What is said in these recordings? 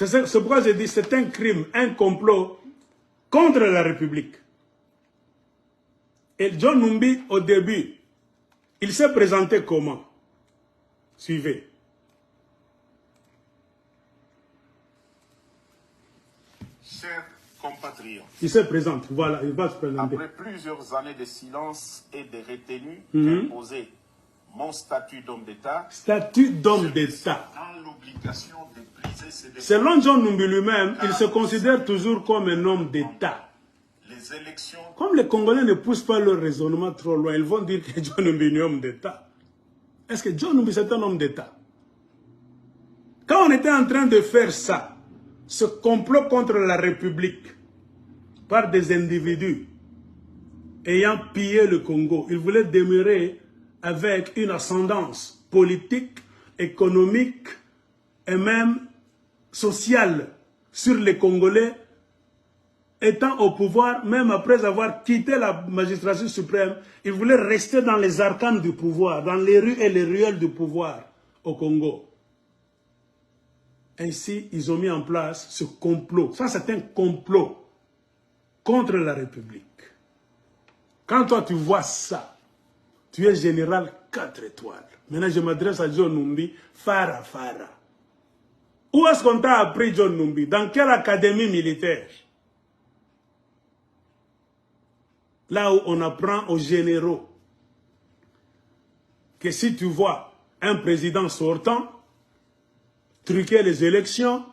C'est pourquoi je dis c'est un crime, un complot contre la République. Et John Numbi, au début, il s'est présenté comment? Suivez. Chers compatriotes, Il se présente, voilà, il va se présenter. après plusieurs années de silence et de retenue imposées, mon statut d'homme d'État, Statut d'homme d'État. dans l'obligation de briser ces décrets. Selon John Numbi lui-même, il se considère toujours comme un homme d'État. Les élections Comme les Congolais ne poussent pas leur raisonnement trop loin, ils vont dire que John Numbi est un homme d'État. Est-ce que John Numbi c'est un homme d'État? Quand on était en train de faire ça, ce complot contre la République, par des individus ayant pillé le Congo, ils voulaient demeurer avec une ascendance politique, économique et même sociale sur les Congolais, étant au pouvoir, même après avoir quitté la magistrature suprême, ils voulaient rester dans les arcanes du pouvoir, dans les rues et les ruelles du pouvoir au Congo. Ainsi, ils ont mis en place ce complot. Ça, c'est un complot contre la République. Quand toi, tu vois ça, tu es général 4 étoiles. Maintenant, je m'adresse à John Numbi, Fara. Où est-ce qu'on t'a appris John Numbi? Dans quelle académie militaire? Là où on apprend aux généraux que si tu vois un président sortant, truquer les élections,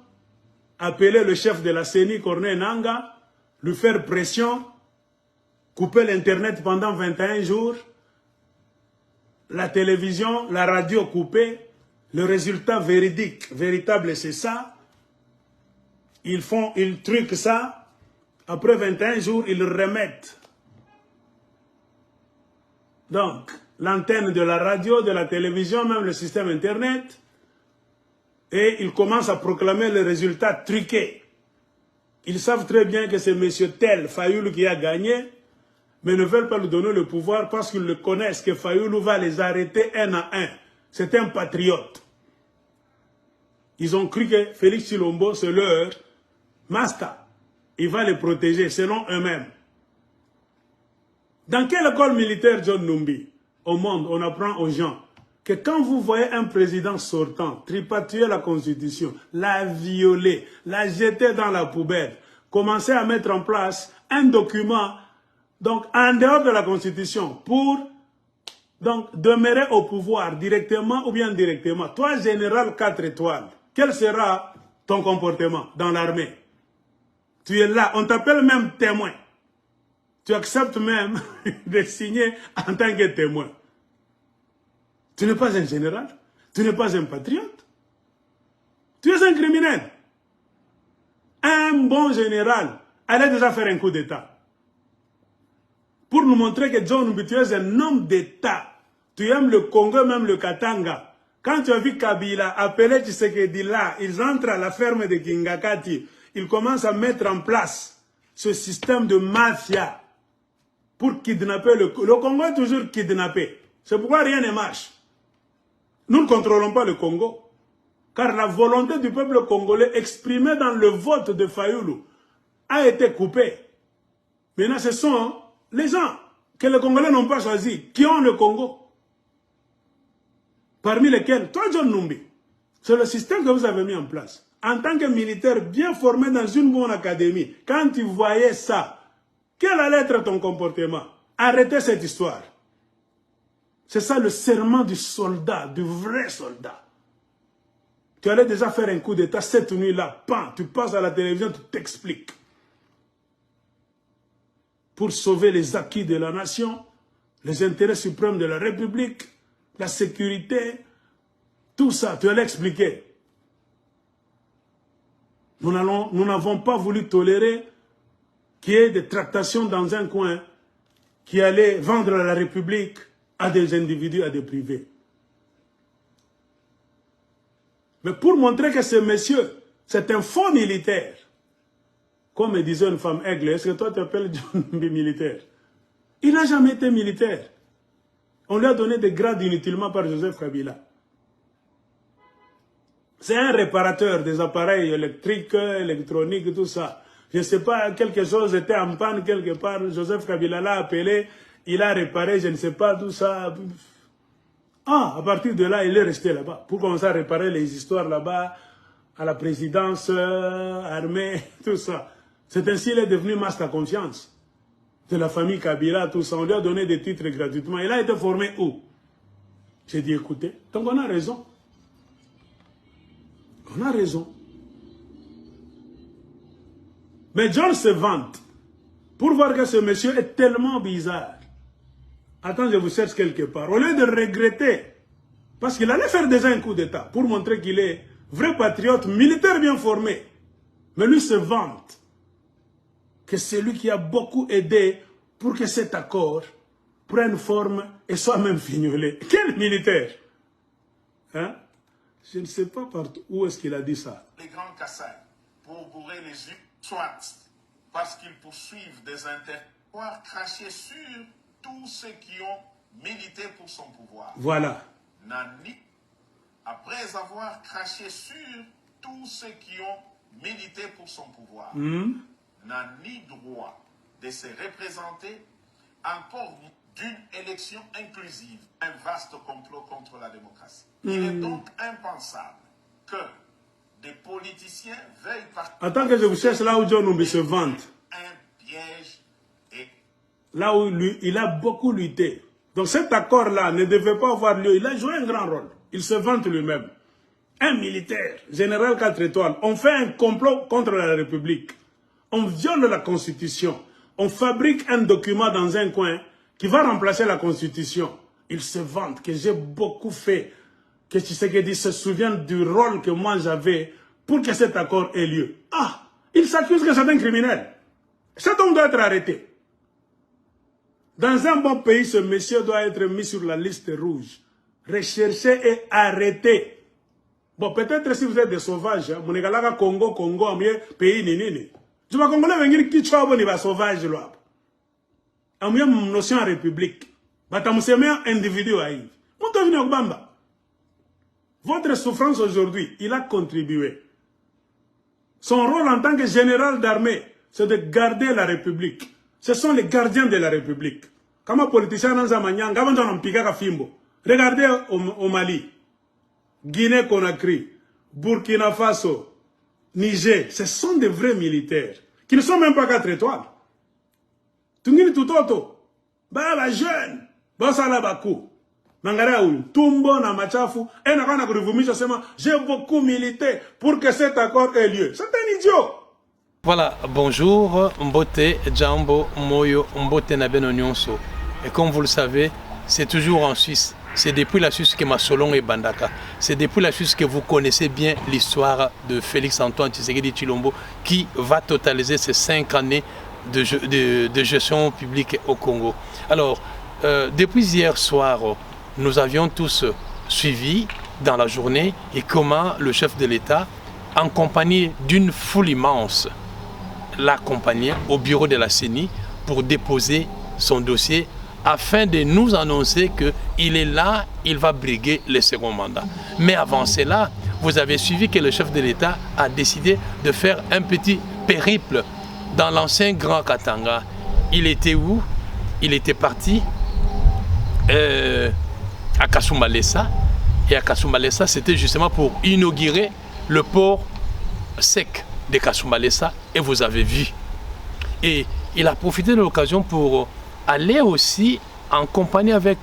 appeler le chef de la CENI, Corneille Nangaa, lui faire pression, couper l'Internet pendant 21 jours, la télévision, la radio coupée, le résultat véridique, véritable, c'est ça. Ils truquent ça, après 21 jours, ils le remettent. Donc, l'antenne de la radio, de la télévision, même le système Internet, et ils commencent à proclamer les résultats truqués. Ils savent très bien que c'est M. Tel, Fayoulou, qui a gagné, mais ne veulent pas lui donner le pouvoir parce qu'ils le connaissent, que Fayoulou va les arrêter un à un. C'est un patriote. Ils ont cru que Félix Tshilombo, c'est leur master. Il va les protéger, selon eux-mêmes. Dans quelle école militaire, John Numbi, au monde, on apprend aux gens que quand vous voyez un président sortant tripatouiller la Constitution, la violer, la jeter dans la poubelle, commencer à mettre en place un document donc en dehors de la Constitution pour donc demeurer au pouvoir directement ou bien indirectement. Toi, général 4 étoiles, quel sera ton comportement dans l'armée? Tu es là, on t'appelle même témoin. Tu acceptes même de signer en tant que témoin. Tu n'es pas un général, tu n'es pas un patriote. Tu es un criminel. Un bon général allait déjà faire un coup d'État. Pour nous montrer que John Numbi, tu es un homme d'État. Tu aimes le Congo, même le Katanga. Quand tu as vu Kabila appeler Tshisekedi là, ils entrent à la ferme de Kingakati. Ils commencent à mettre en place ce système de mafia pour kidnapper le Congo est toujours kidnappé. C'est pourquoi rien ne marche. Nous ne contrôlons pas le Congo. Car la volonté du peuple congolais exprimée dans le vote de Fayoulou a été coupée. Maintenant, ce sont les gens que les Congolais n'ont pas choisis qui ont le Congo. Parmi lesquels, toi, John Numbi, c'est le système que vous avez mis en place. En tant que militaire bien formé dans une bonne académie, quand tu voyais ça, quel allait être ton comportement? Arrêtez cette histoire. C'est ça le serment du soldat, du vrai soldat. Tu allais déjà faire un coup d'état cette nuit-là, tu passes à la télévision, tu t'expliques. Pour sauver les acquis de la nation, les intérêts suprêmes de la République, la sécurité, tout ça, tu allais expliquer. Nous n'avons pas voulu tolérer qu'il y ait des tractations dans un coin qui allaient vendre la République à des individus, à des privés. Mais pour montrer que ce monsieur, c'est un faux militaire, comme me disait une femme aigle, est-ce que toi tu appelles John Numbi militaire? Il n'a jamais été militaire. On lui a donné des grades inutilement par Joseph Kabila. C'est un réparateur des appareils électriques, électroniques, tout ça. Je ne sais pas, quelque chose était en panne quelque part. Joseph Kabila l'a appelé, il a réparé, je ne sais pas, tout ça. Ah, à partir de là, il est resté là-bas. Pour commencer à réparer les histoires là-bas, à la présidence, armée, tout ça. C'est ainsi qu'il est devenu master confiance de la famille Kabila, tout ça. On lui a donné des titres gratuitement. Il a été formé où? J'ai dit, écoutez, donc on a raison. On a raison. Mais John se vante pour voir que ce monsieur est tellement bizarre. Attends, je vous cherche quelque part. Au lieu de regretter, parce qu'il allait faire déjà un coup d'État pour montrer qu'il est vrai patriote, militaire bien formé. Mais lui se vante que c'est lui qui a beaucoup aidé pour que cet accord prenne forme et soit même fignolé. Quel militaire? Hein? Je ne sais pas partout où est-ce qu'il a dit ça. Les grands Kassai, pour bourrer les yeux, soit parce qu'ils poursuivent des intérêts, pour cracher sur tous ceux qui ont milité pour son pouvoir. Voilà. Nani, après avoir craché sur tous ceux qui ont milité pour son pouvoir, n'a ni droit de se représenter encore d'une élection inclusive, un vaste complot contre la démocratie. Il est donc impensable que des politiciens veuillent partir. Attends que je vous cherche là où John Numbi se vante. Un piège et... Là où lui, il a beaucoup lutté. Donc cet accord-là ne devait pas avoir lieu. Il a joué un grand rôle. Il se vante lui-même. Un militaire, général 4 étoiles, on fait un complot contre la République. On viole la Constitution. On fabrique un document dans un coin qui va remplacer la Constitution. Il se vante que j'ai beaucoup fait. Que Tshisekedi se souvienne du rôle que moi j'avais pour que cet accord ait lieu. Ah, il s'accuse que c'est un criminel. Cet homme doit être arrêté. Dans un bon pays, ce monsieur doit être mis sur la liste rouge. Recherché et arrêté. Bon, peut-être si vous êtes des sauvages, mon égalaga Congo, pays nini. Je vais congolais venir qui tchwa boni ba sauvage là. Amouye notion en république. Batamuseme individu aïe. Monto vini okbamba. Votre souffrance aujourd'hui, il a contribué. Son rôle en tant que général d'armée, c'est de garder la République. Ce sont les gardiens de la République. Comme un politicien dans un maniang, regardez au Mali, Guinée-Conakry, Burkina Faso, Niger, ce sont des vrais militaires, qui ne sont même pas 4 étoiles. Tungini Tutoto, bah jeune, bah ça là bakou. Tumbo na machafu, et j'ai beaucoup milité pour que cet accord ait lieu. C'est un idiot. Voilà, bonjour, Mbote, Djambo, Moyo, Mbote Nabeno Nyonso. Et comme vous le savez, c'est toujours en Suisse. C'est depuis la Suisse que Masolong et Bandaka. C'est depuis la Suisse que vous connaissez bien l'histoire de Félix-Antoine Tshisekedi Tshilombo qui va totaliser ces 5 années de gestion publique au Congo. Alors, depuis hier soir, nous avions tous suivi dans la journée et comment le chef de l'État, en compagnie d'une foule immense, l'accompagnait au bureau de la CENI pour déposer son dossier afin de nous annoncer qu'il est là, il va briguer le second mandat. Mais avant cela, vous avez suivi que le chef de l'État a décidé de faire un petit périple dans l'ancien Grand Katanga. Il était où? Il était parti à Kasumbalesa. Et à Kasumbalesa, c'était justement pour inaugurer le port sec de Kasumbalesa. Et vous avez vu. Et il a profité de l'occasion pour aller aussi en compagnie avec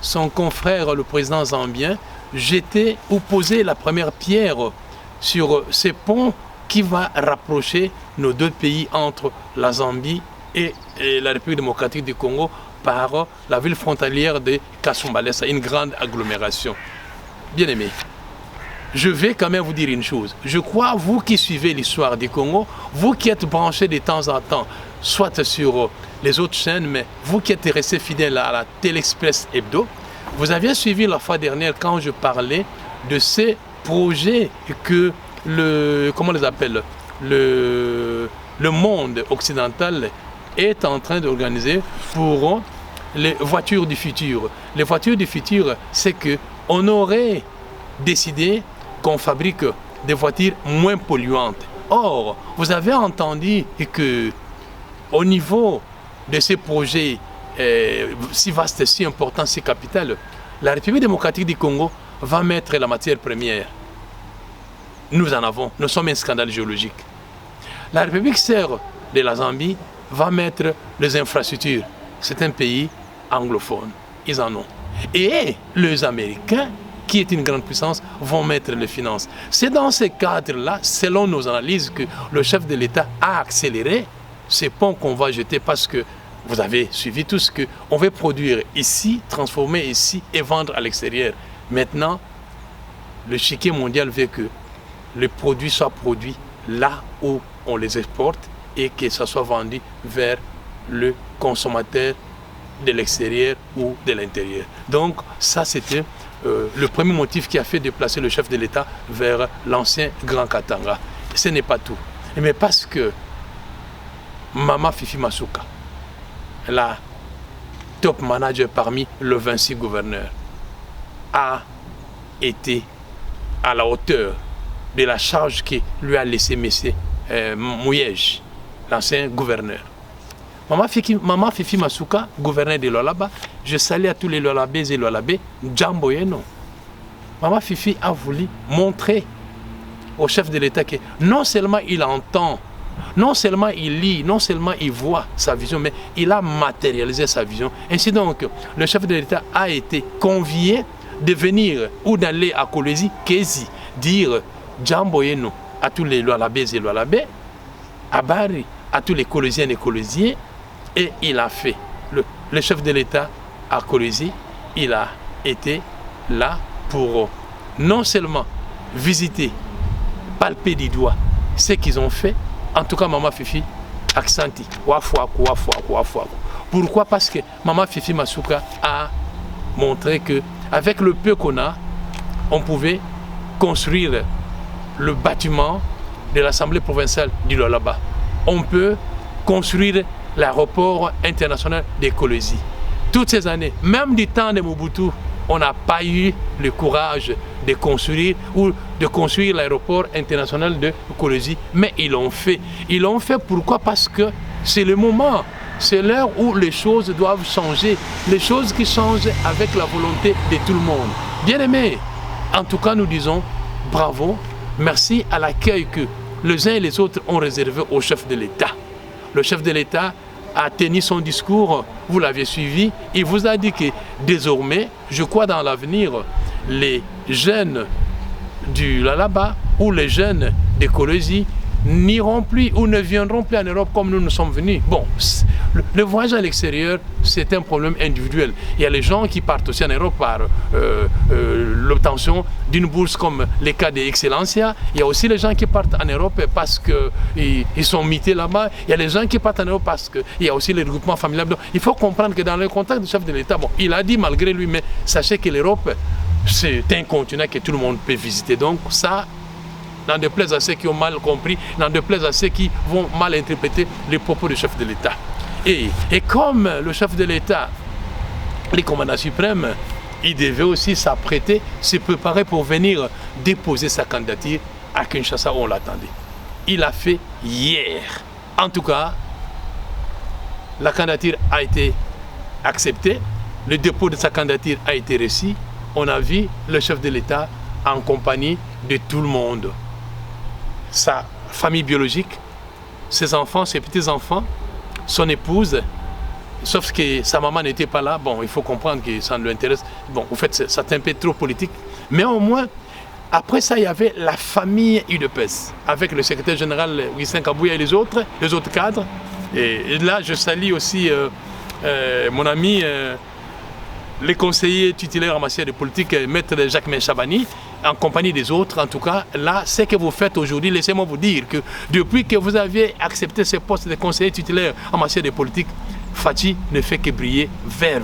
son confrère, le président zambien, jeter ou poser la première pierre sur ces ponts qui va rapprocher nos deux pays entre la Zambie et la République démocratique du Congo par la ville frontalière de Kasumbalesa, une grande agglomération. Bien aimé, je vais quand même vous dire une chose. Je crois, vous qui suivez l'histoire du Congo, vous qui êtes branchés de temps en temps, soit sur les autres chaînes, mais vous qui êtes restés fidèles à la Télé-Express Hebdo, vous aviez suivi la fois dernière quand je parlais de ces projets que comment on les appelle, le monde occidental est en train d'organiser pour les voitures du futur. Les voitures du futur, c'est qu'on aurait décidé qu'on fabrique des voitures moins polluantes. Or, vous avez entendu que au niveau de ces projets si vastes, si importants, si capitaux, la République démocratique du Congo va mettre la matière première. Nous en avons, nous sommes un scandale géologique. La République serbe de la Zambie va mettre les infrastructures. C'est un pays anglophone, ils en ont. Et les Américains, qui est une grande puissance, vont mettre les finances. C'est dans ce cadre-là, selon nos analyses, que le chef de l'État a accéléré ces ponts qu'on va jeter parce que vous avez suivi tout ce qu'on veut produire ici, transformer ici et vendre à l'extérieur. Maintenant, le chiquier mondial veut que les produits soient produits là où on les exporte et que ça soit vendu vers le consommateur de l'extérieur ou de l'intérieur. Donc ça c'était le premier motif qui a fait déplacer le chef de l'État vers l'ancien Grand Katanga. Ce n'est pas tout. Mais parce que Mama Fifi Masuka, la top manager parmi les 26 gouverneurs, a été à la hauteur de la charge que lui a laissé M. Mouyej, l'ancien gouverneur. Mama Fifi Masuka, gouverneur de Lualaba, je salue à tous les Lualabais et Lualabais, Djamboyeno. Mama Fifi a voulu montrer au chef de l'État que non seulement il entend, non seulement il lit, non seulement il voit sa vision, mais il a matérialisé sa vision. Ainsi donc, le chef de l'État a été convié de venir ou d'aller à Kolwezi, Kezi, dire Djamboyeno à tous les Lualabais et Lualabais, à Bari, à tous les Kolweziennes et Kolweziens, et il a fait. Le chef de l'État à Kolwezi, il a été là pour non seulement visiter, palper du doigt ce qu'ils ont fait, en tout cas Mama Fifi accenti. Pourquoi? Parce que Mama Fifi Masuka a montré que avec le peu qu'on a, on pouvait construire le bâtiment de l'Assemblée provinciale du Lualaba. On peut construire l'aéroport international de Kolwezi. Toutes ces années, même du temps de Mobutu, on n'a pas eu le courage de construire ou de construire l'aéroport international de Kolwezi, mais ils l'ont fait. Ils l'ont fait pourquoi? Parce que c'est le moment, c'est l'heure où les choses doivent changer, les choses qui changent avec la volonté de tout le monde. Bien aimé, en tout cas nous disons bravo, merci à l'accueil que les uns et les autres ont réservé au chef de l'État. Le chef de l'État a tenu son discours, vous l'aviez suivi, il vous a dit que désormais, je crois dans l'avenir, les jeunes du Lualaba ou les jeunes de Kolwezi n'iront plus ou ne viendront plus en Europe comme nous sommes venus. Bon, le voyage à l'extérieur, c'est un problème individuel. Il y a les gens qui partent aussi en Europe par l'obtention d'une bourse comme les cas d'Excellencia. Il y a aussi les gens qui partent en Europe parce qu'ils sont mités là-bas. Il y a les gens qui partent en Europe parce qu'il y a aussi les regroupements familiaux. Donc, il faut comprendre que dans le contexte du chef de l'État, bon, il a dit malgré lui, mais sachez que l'Europe, c'est un continent que tout le monde peut visiter. Donc ça, n'en déplaise à ceux qui ont mal compris, n'en déplaise à ceux qui vont mal interpréter les propos du chef de l'État. Et comme le chef de l'État, le commandant suprême, il devait aussi s'apprêter, se préparer pour venir déposer sa candidature à Kinshasa où on l'attendait. Il l'a fait hier. En tout cas, la candidature a été acceptée, le dépôt de sa candidature a été reçu. On a vu le chef de l'État en compagnie de tout le monde. Sa famille biologique, ses enfants, ses petits-enfants, son épouse, sauf que sa maman n'était pas là. Bon, il faut comprendre que ça ne lui intéresse. Bon, en fait, c'est un peu trop politique. Mais au moins, après ça, il y avait la famille UDPS, avec le secrétaire général Wissin Kabouya et les autres cadres. Et là, je salue aussi mon ami, le conseiller titulaire en matière de politique, maître Jacques Chabani, en compagnie des autres. En tout cas, là, ce que vous faites aujourd'hui, laissez-moi vous dire que depuis que vous avez accepté ce poste de conseiller titulaire en matière de politique, Fati ne fait que briller vert.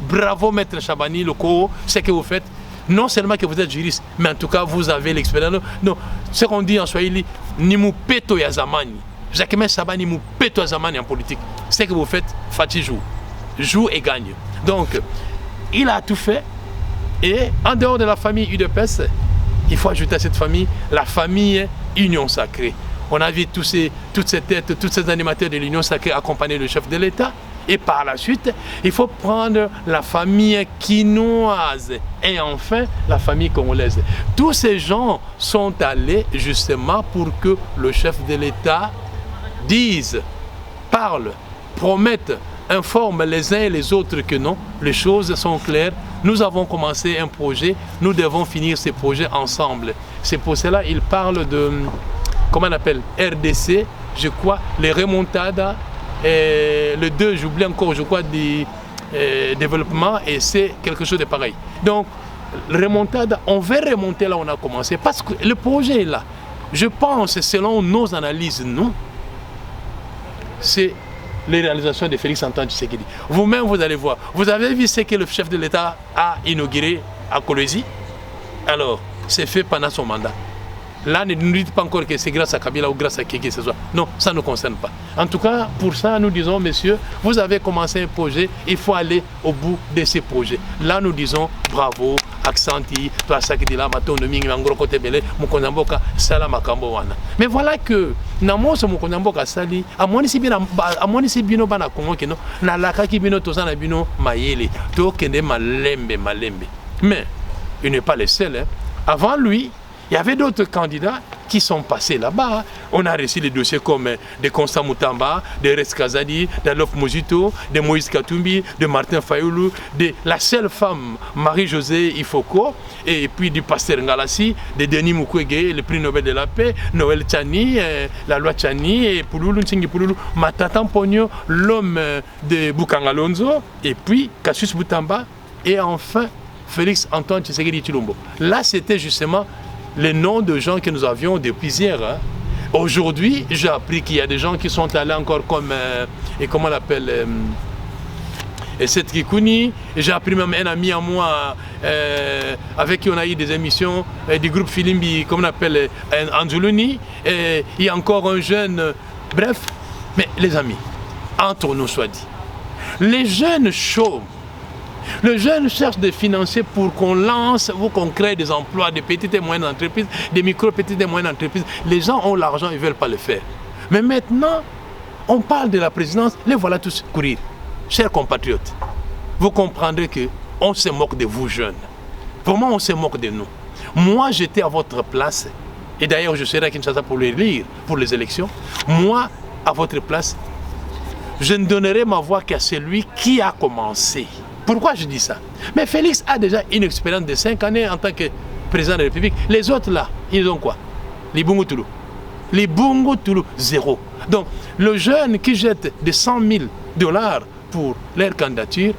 Bravo, maître Chabani, le co, ce que vous faites. Non seulement que vous êtes juriste, mais en tout cas, vous avez l'expérience. Non, ce qu'on dit en Swahili, Nimu peto ya zamani. Jacques Chabani, Nimu peto ya zamani en politique. Ce que vous faites, Fati joue et gagne. Donc, il a tout fait. Et en dehors de la famille UDPS, il faut ajouter à cette famille la famille Union Sacrée. On a vu toutes ces têtes, tous ces animateurs de l'Union Sacrée accompagner le chef de l'État. Et par la suite, il faut prendre la famille quinoise et enfin la famille congolaise. Tous ces gens sont allés justement pour que le chef de l'État dise, parle, promette, informe les uns et les autres que non, les choses sont claires. Nous avons commencé un projet, nous devons finir ce projet ensemble. C'est pour cela qu'il parle de, comment on appelle, RDC, je crois, les remontadas. Et le 2, j'oublie encore, je crois, du développement, et c'est quelque chose de pareil. Donc, remontada, on veut remonter là où on a commencé, parce que le projet est là. Je pense, selon nos analyses, nous, c'est les réalisations de Félix Antoine Tshisekedi. Vous-même, vous allez voir. Vous avez vu ce que le chef de l'État a inauguré à Kolwezi? Alors, c'est fait pendant son mandat. Là, ne nous dites pas encore que c'est grâce à Kabila ou grâce à qui que ce soit. Non, ça ne nous concerne pas. En tout cas, pour ça, nous disons, messieurs, vous avez commencé un projet, il faut aller au bout de ce projet. Là, nous disons, bravo, Aksanti, toi, ça qui dit là, maton, mingi, mangro, kote bele, Mukondamboka, sala makambo wana. Mais voilà que, namo so Mukondamboka sali, à mon ici bino bana Congo que non, na laka ki bino tozana bino mayele, to kende malembe. Mais, il n'est pas le seul, hein. Avant lui, il y avait d'autres candidats qui sont passés là-bas. On a reçu des dossiers comme de Constant Moutamba, de Res Kazadi, d'Adolphe Mojito, de Moïse Katumbi, de Martin Fayoulou, de la seule femme, Marie-Josée Ifoko, et puis du pasteur Ngalassi, de Denis Mukwege, le prix Nobel de la paix, Noël Tchani, la loi Tchani, et Pouloulou, Ntingi Pouloulou, Matata Pogno, l'homme de Bukangalonzo, et puis Cassius Boutamba, et enfin Félix Antoine Tshisekedi Tshilombo. Là, c'était justement les noms de gens que nous avions depuis hier. Hein. Aujourd'hui, j'ai appris qu'il y a des gens qui sont allés encore comme, et comment on l'appelle, cette Kikouni. J'ai appris même un ami à moi avec qui on a eu des émissions du groupe Filimbi, comme on appelle Anzuluni. Et il y a encore un jeune, bref. Mais les amis, entre nous soit dit, les jeunes chôment. Le jeune cherche des financiers pour qu'on lance, pour qu'on crée des emplois, des petites et moyennes entreprises, des micro, petites et moyennes entreprises. Les gens ont l'argent, ils ne veulent pas le faire. Mais maintenant, on parle de la présidence, les voilà tous courir. Chers compatriotes, vous comprendrez qu'on se moque de vous jeunes. Vraiment, on se moque de nous. Moi, j'étais à votre place, et d'ailleurs, je serai à Kinshasa pour les lire, pour les élections. Moi, à votre place, je ne donnerai ma voix qu'à celui qui a commencé. Pourquoi je dis ça? Mais Félix a déjà une expérience de 5 années en tant que président de la République. Les autres là, ils ont quoi? Les Bungu Toulou. Les Bungu Toulou, zéro. Donc, le jeune qui jette des 100 000 $ pour leur candidature,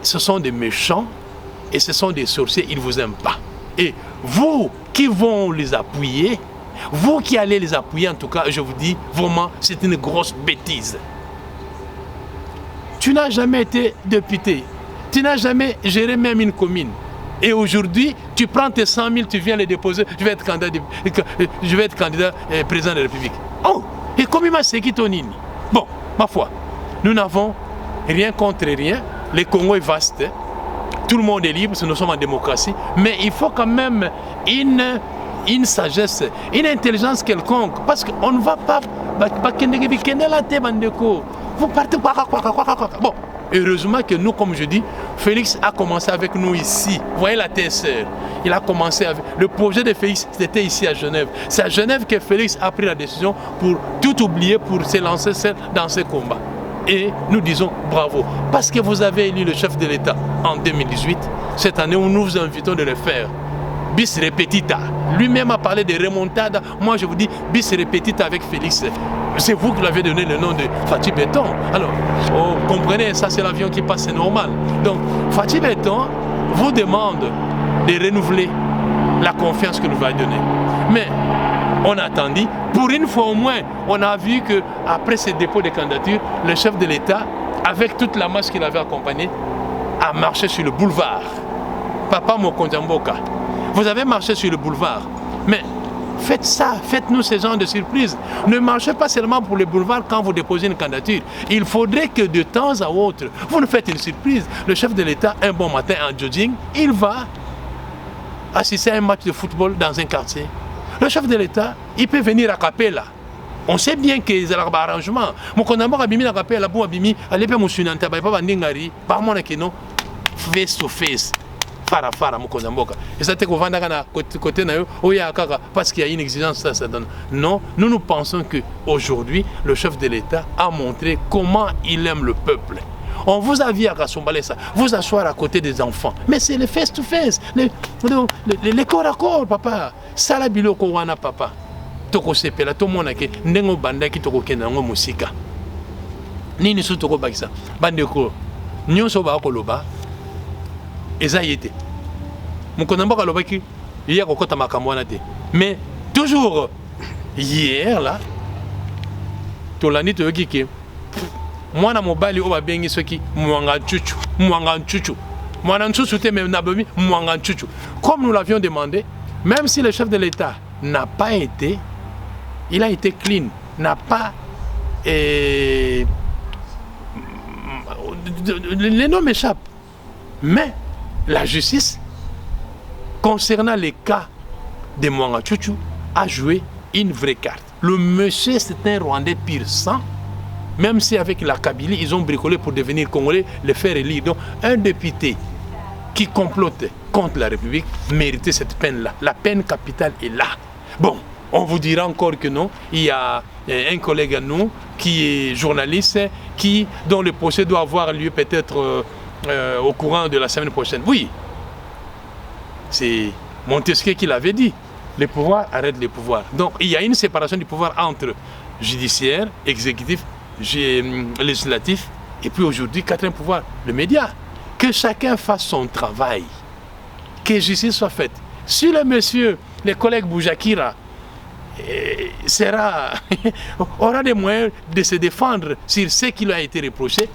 ce sont des méchants et ce sont des sorciers, ils ne vous aiment pas. Et vous qui vont les appuyer, vous qui allez les appuyer, en tout cas, je vous dis, vraiment, c'est une grosse bêtise. Tu n'as jamais été député. Tu n'as jamais géré même une commune. Et aujourd'hui, tu prends tes 100 000, tu viens les déposer, je vais être candidat président de la République. Oh, et comme il m'a séqué ton nid. Bon, ma foi, nous n'avons rien contre rien. Le Congo est vaste. Tout le monde est libre, nous sommes en démocratie. Mais il faut quand même une sagesse, une intelligence quelconque. Parce qu'on ne va pas... Vous partez... Bon. Heureusement que nous, comme je dis, Félix a commencé avec nous ici. Vous voyez la TSR. Il a commencé avec... Le projet de Félix, c'était ici à Genève. C'est à Genève que Félix a pris la décision pour tout oublier, pour se lancer dans ce combat. Et nous disons bravo. Parce que vous avez élu le chef de l'État en 2018. Cette année, nous vous invitons de le faire. Bis repetita. Lui-même a parlé de remontada. Moi, je vous dis bis repetita avec Félix. C'est vous qui l'avez donné le nom de Fatih Béton. Alors, oh, comprenez, ça c'est l'avion qui passe, c'est normal. Donc, Fatih Béton vous demande de renouveler la confiance que nous va donner. Mais, on a attendu. Pour une fois au moins, on a vu qu'après ce dépôt de candidature, le chef de l'État, avec toute la masse qu'il avait accompagnée, a marché sur le boulevard. Papa Mokondamboka. Vous avez marché sur le boulevard, mais faites ça, faites-nous ce genre de surprise. Ne marchez pas seulement pour le boulevard quand vous déposez une candidature. Il faudrait que de temps à autre, vous nous faites une surprise. Le chef de l'État, un bon matin en jogging, il va assister à un match de football dans un quartier. Le chef de l'État, il peut venir à Capella. On sait bien que les arrangements. Mon condamné a bimi à Capella, bon abimi, allez pas moussunanta, pas bandingari, pas mon non, face to face. Fara mon condamné. Et ça te convainc à côté na yo, parce qu'il y a une exigence ça donne. Non, nous pensons que aujourd'hui le chef de l'État a montré comment il aime le peuple. On vous a vu à Kasumbalesa, vous asseoir à côté des enfants. Mais c'est le face-to-face, les corps à corps, papa. Ça la biloko wana, papa. Toko sepela, tout le monde a que n'engo banda qui toko kenango musika. Ni ni su toko bakisa. Bandeko, nyonso ba koloba, eza yete. Mukonamba kaloba ki, hier kokota makamwana te. Mais toujours, hier là, tolani to yoki mwana mobali oba bengi soki mwanga chuchu mwana nchuchu te même nabomi mwanga chuchu comme nous l'avions demandé, même si le chef de l'État n'a pas été, il a été clean, n'a pas les noms m'échappent, mais la justice concernant les cas de mwanga chuchu a joué une vraie carte. Le monsieur c'est un Rwandais pur sang. Même si avec la Kabylie, ils ont bricolé pour devenir Congolais, le faire élire. Donc, un député qui complote contre la République méritait cette peine-là. La peine capitale est là. Bon, on vous dira encore que non. Il y a un collègue à nous qui est journaliste, dont le procès doit avoir lieu peut-être au courant de la semaine prochaine. Oui, c'est Montesquieu qui l'avait dit. Les pouvoirs arrêtent les pouvoirs. Donc, il y a une séparation du pouvoir entre judiciaire, exécutif, législatif, et puis aujourd'hui, quatrième pouvoir, le média. Que chacun fasse son travail, que justice soit faite. Si le monsieur, les collègues Boujakira, aura des moyens de se défendre sur ce qui lui a été reproché,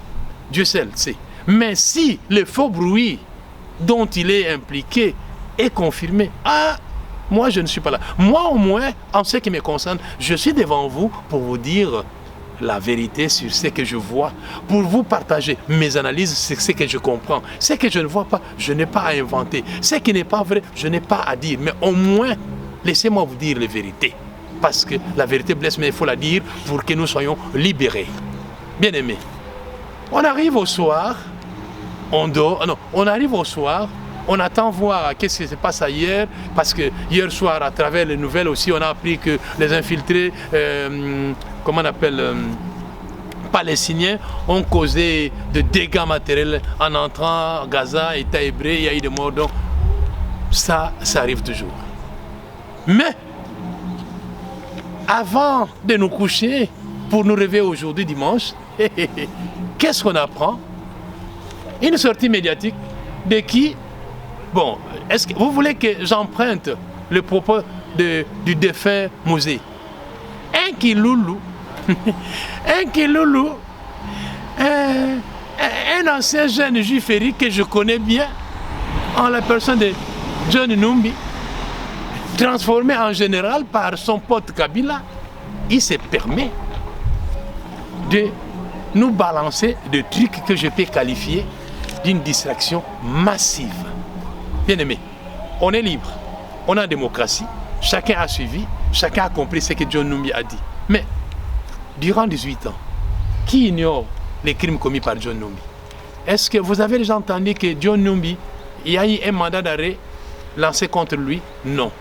Dieu seul sait. Mais si le faux bruit dont il est impliqué est confirmé, moi je ne suis pas là. Moi au moins, en ce qui me concerne, je suis devant vous pour vous dire la vérité sur ce que je vois, pour vous partager mes analyses sur ce que je comprends. Ce que je ne vois pas, je n'ai pas à inventer. Ce qui n'est pas vrai, je n'ai pas à dire. Mais au moins, laissez-moi vous dire la vérité. Parce que la vérité blesse, mais il faut la dire pour que nous soyons libérés. Bien aimés, on arrive au soir, on dort, non, on arrive au soir, on attend voir qu'est-ce qui se passe hier, parce que hier soir, à travers les nouvelles aussi, on a appris que les infiltrés, comment on appelle, palestiniens, ont causé de dégâts matériels en entrant à Gaza, État hébreu, il y a eu des morts. Donc, ça arrive toujours. Mais, avant de nous coucher, pour nous réveiller aujourd'hui dimanche, qu'est-ce qu'on apprend? Une sortie médiatique de qui? Bon, est-ce que vous voulez que j'emprunte le propos du défunt Mosé? Un kiloulou, un ancien jeune juif que je connais bien, en la personne de John Numbi, transformé en général par son pote Kabila, il se permet de nous balancer des trucs que je peux qualifier d'une distraction massive. Bien aimé, on est libre, on a une démocratie, chacun a suivi, chacun a compris ce que John Numbi a dit. Mais, durant 18 ans, qui ignore les crimes commis par John Numbi? Est-ce que vous avez déjà entendu que John Numbi, il y a eu un mandat d'arrêt lancé contre lui? Non.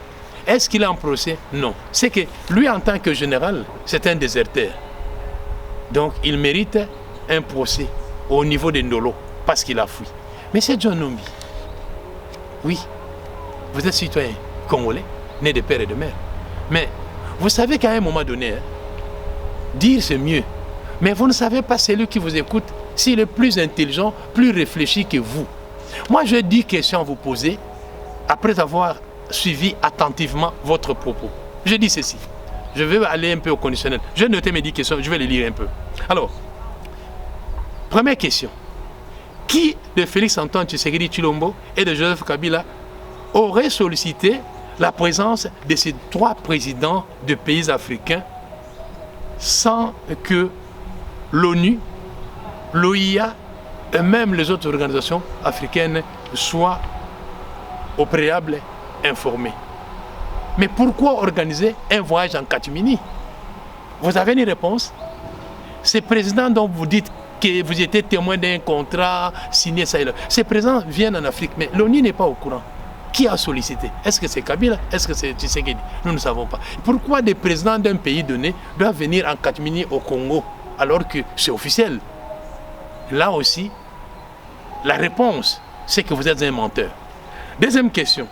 Est-ce qu'il est en procès? Non. C'est que lui, en tant que général, c'est un déserteur. Donc, il mérite un procès au niveau de Ndolo, parce qu'il a fui. Mais c'est John Numbi. Oui, vous êtes citoyen congolais, né de père et de mère. Mais vous savez qu'à un moment donné, dire c'est mieux. Mais vous ne savez pas celui qui vous écoute, s'il est plus intelligent, plus réfléchi que vous. Moi, j'ai 10 questions à vous poser après avoir suivi attentivement votre propos. Je dis ceci. Je vais aller un peu au conditionnel. Je vais noter mes 10 questions, je vais les lire un peu. Alors, première question. Qui de Félix Antoine Tshisekedi Tshilombo et de Joseph Kabila aurait sollicité la présence de ces 3 présidents de pays africains sans que l'ONU, l'OIA et même les autres organisations africaines soient au préalable informés. Mais pourquoi organiser un voyage en catimini? Vous avez une réponse? Ces présidents dont vous dites que vous étiez témoin d'un contrat signé ça et là, ces présidents viennent en Afrique, mais l'ONU n'est pas au courant. Qui a sollicité? Est-ce que c'est Kabila? Est-ce que c'est Tshisekedi? Nous ne savons pas. Pourquoi des présidents d'un pays donné doivent venir en catimini au Congo alors que c'est officiel? Là aussi, la réponse, c'est que vous êtes un menteur. Deuxième question.